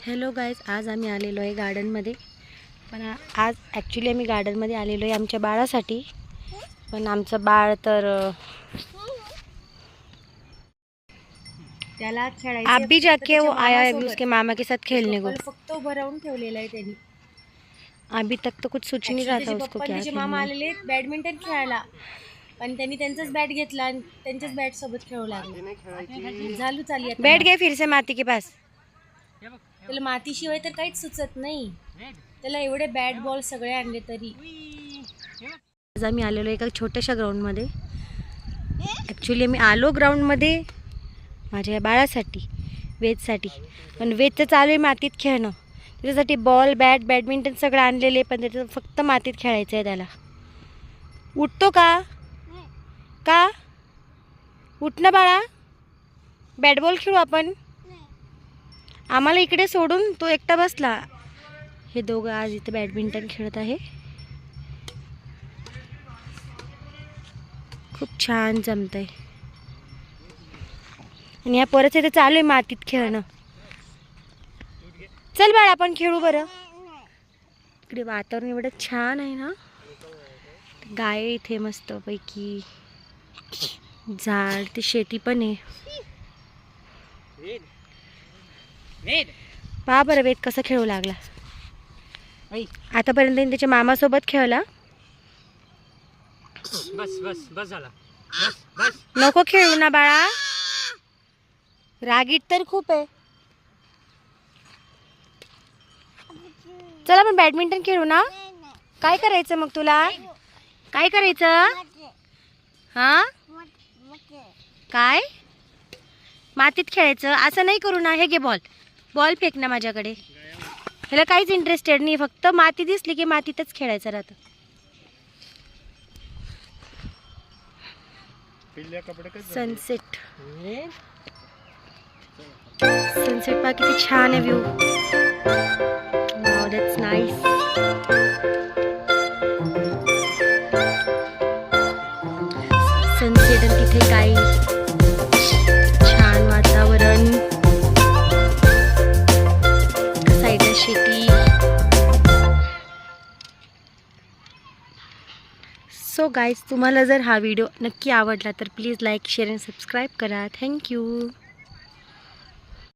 Hello guys, आज आम्ही आलेलो आहे गार्डनमध्ये. पण आज ॲक्च्युली आम्ही गार्डनमध्ये आलेलो आहे आमच्या बाळासाठी. पण आमचं बाळ तर त्याला खेळायचं, आप भी जाके वो आया है उसके मामा के साथ खेलने को. फक्त उभं राहून ठेवलेलं आहे त्यांनी. अभी तक तो कुछ सोच नहीं रहा था उसको क्या खेलना. मामा आलेले बॅडमिंटन खेळायला, पण त्यांनी त्यांचाच बॅट घेतला आणि त्यांच्याच बॅट सोबत खेळू लागले. झालू चालली बैठ गए फिर से माती के पास. त्याला मातीशिवाय तर काहीच सुचत नाही. त्याला एवढे बॅट बॉल सगळे आणले तरी. आज आम्ही आलेलो एका छोट्याशा ग्राउंडमध्ये. ॲक्च्युली मी आलो ग्राउंडमध्ये माझ्या या बाळासाठी, वेदसाठी. पण वेदचं चालू आहे मातीत खेळणं. त्याच्यासाठी बॉल बॅट बॅडमिंटन सगळं आणलेले, पण त्याचं फक्त मातीत खेळायचं आहे त्याला. उठतो का? का उठ ना बाळा, बॅट बॉल खेळू आपण. आम्हाला इकडे सोडून तो एकटा बसला. हे दोघं आज इथे बॅडमिंटन खेळत आहे. खूप छान जमतंय. आणि ह्या परत इथे चालू आहे मातीत खेळणं. चल बाळा आपण खेळू बरं. इकडे वातावरण एवढं छान आहे ना. गाय इथे मस्त पैकी, झाड, ते शेती पण आहे. पहा बरं वेद कसं खेळू लागला. आतापर्यंत त्याच्या मामासोबत खेळला. बस बस बस झाला. बस बस नको खेळू ना बाळा, रागीट तर खूप आहे. चला आपण बॅडमिंटन खेळू ना. काय करायचं मग तुला? काय करायचं? हा काय मातीत खेळायचं? असं नाही करू ना. हे घे बॉल, बॉल फेक ना माझ्याकडे. ह्याला काहीच इंटरेस्टेड नाही, फक्त माती दिसली की मातीतच खेळायचं राहतं. सनसेट, सनसेट पहा किती छान आहे व्ह्यू. That's nice. सनसेट आणि तिथे काही छान वातावरण, साईडला शेती. सो गाईज, तुम्हाला जर हा व्हिडिओ नक्की आवडला तर प्लीज लाईक, शेअर आणि सबस्क्राईब करा. थँक्यू.